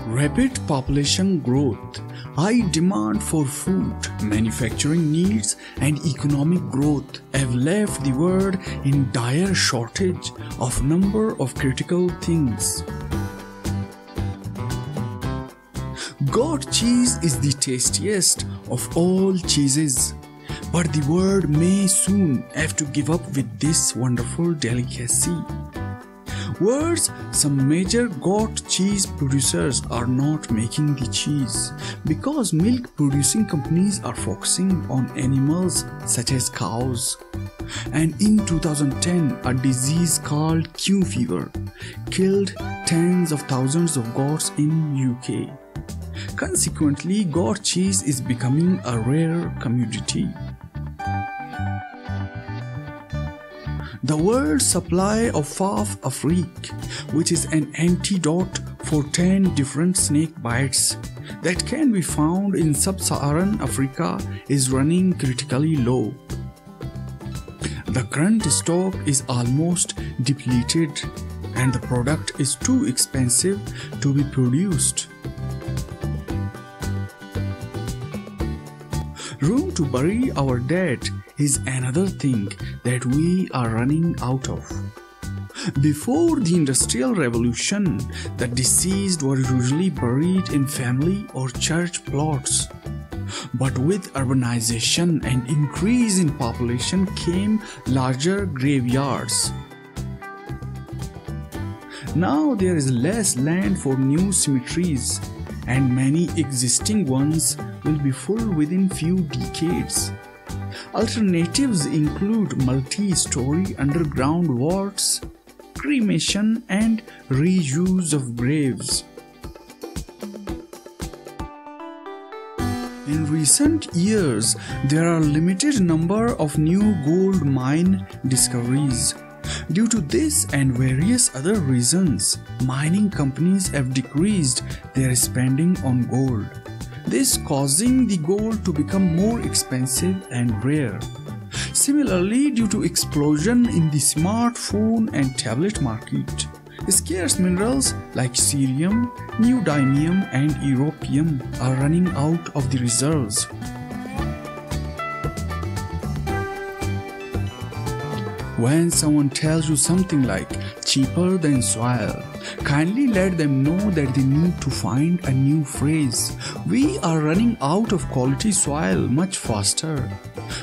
Rapid population growth, high demand for food, manufacturing needs, and economic growth have left the world in dire shortage of number of critical things. Goat cheese is the tastiest of all cheeses, but the world may soon have to give up with this wonderful delicacy. Worse, some major goat cheese producers are not making the cheese because milk producing companies are focusing on animals such as cows. And in 2010, a disease called Q fever killed tens of thousands of goats in UK. Consequently, goat cheese is becoming a rare commodity. The world's supply of Fathe Freak, which is an antidote for 10 different snake bites that can be found in sub-Saharan Africa, is running critically low. The current stock is almost depleted and the product is too expensive to be produced. Room to bury our dead is another thing that we are running out of. Before the Industrial Revolution, the deceased were usually buried in family or church plots. But with urbanization and increase in population came larger graveyards. Now there is less land for new cemeteries, and many existing ones will be full within few decades. Alternatives include multi-story underground vaults, cremation, and reuse of graves. In recent years, there are limited number of new gold mine discoveries. Due to this and various other reasons, mining companies have decreased their spending on gold, this causing the gold to become more expensive and rare. Similarly, due to explosion in the smartphone and tablet market, scarce minerals like Helium, neodymium, and europium are running out of the reserves. When someone tells you something like cheaper than soil, kindly let them know that they need to find a new phrase. We are running out of quality soil much faster.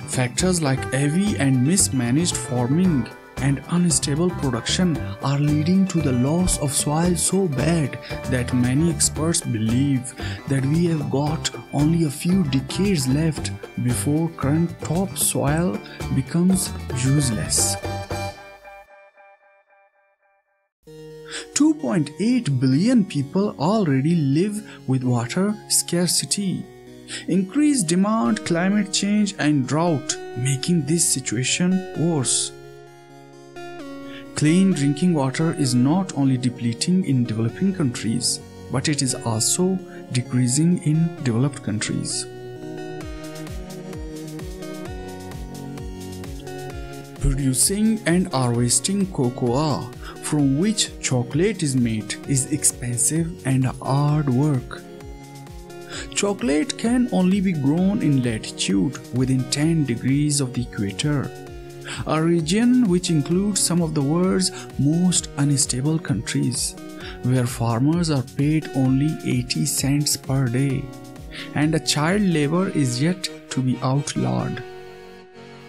Factors like heavy and mismanaged farming and unstable production are leading to the loss of soil so bad that many experts believe that we have got only a few decades left before current topsoil becomes useless. 2.8 billion people already live with water scarcity. Increased demand, climate change, and drought making this situation worse. Clean drinking water is not only depleting in developing countries, but it is also decreasing in developed countries. Producing and harvesting cocoa, from which chocolate is made, is expensive and hard work. Chocolate can only be grown in latitude within 10 degrees of the equator, a region which includes some of the world's most unstable countries, where farmers are paid only 80 cents per day, and child labor is yet to be outlawed.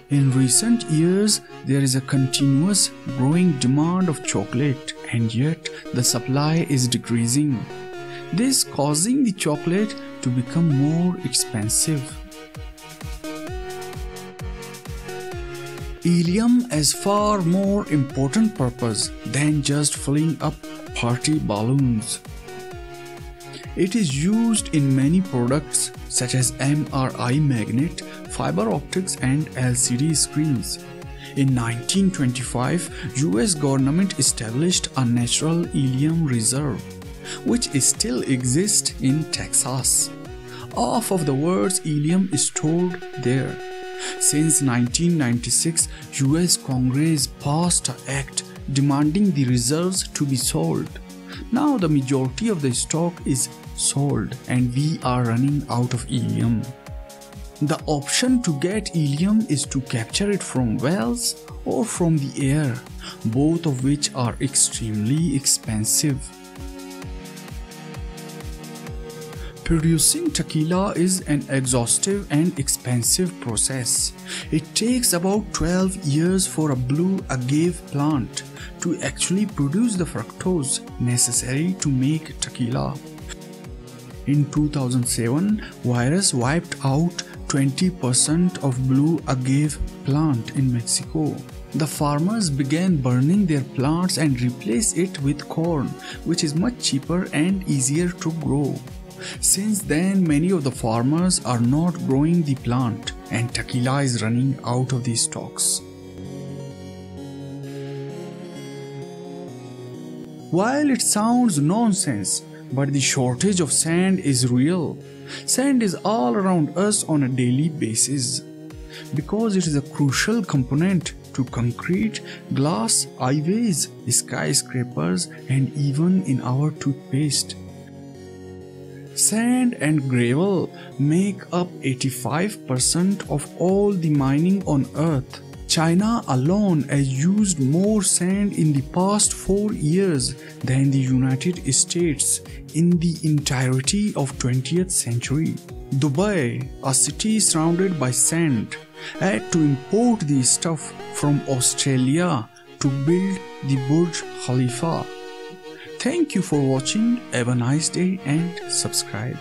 In recent years, there is a continuous growing demand of chocolate, and yet the supply is decreasing, this causing the chocolate to become more expensive. Helium has far more important purpose than just filling up party balloons. It is used in many products such as MRI magnet, fiber optics, and LCD screens. In 1925, US government established a natural helium reserve, which still exists in Texas. Half of the world's helium is stored there. Since 1996, US Congress passed an act demanding the reserves to be sold. Now the majority of the stock is sold and we are running out of helium. The option to get helium is to capture it from wells or from the air, both of which are extremely expensive. Producing tequila is an exhaustive and expensive process. It takes about 12 years for a blue agave plant to actually produce the fructose necessary to make tequila. In 2007, virus wiped out 20% of blue agave plant in Mexico. The farmers began burning their plants and replaced it with corn, which is much cheaper and easier to grow. Since then, many of the farmers are not growing the plant and tequila is running out of these stocks. While it sounds nonsense, but the shortage of sand is real. Sand is all around us on a daily basis because it is a crucial component to concrete, glass, highways, skyscrapers, and even in our toothpaste. Sand and gravel make up 85% of all the mining on Earth. China alone has used more sand in the past 4 years than the United States in the entirety of 20th century. Dubai, a city surrounded by sand, had to import the stuff from Australia to build the Burj Khalifa. Thank you for watching. Have a nice day and subscribe.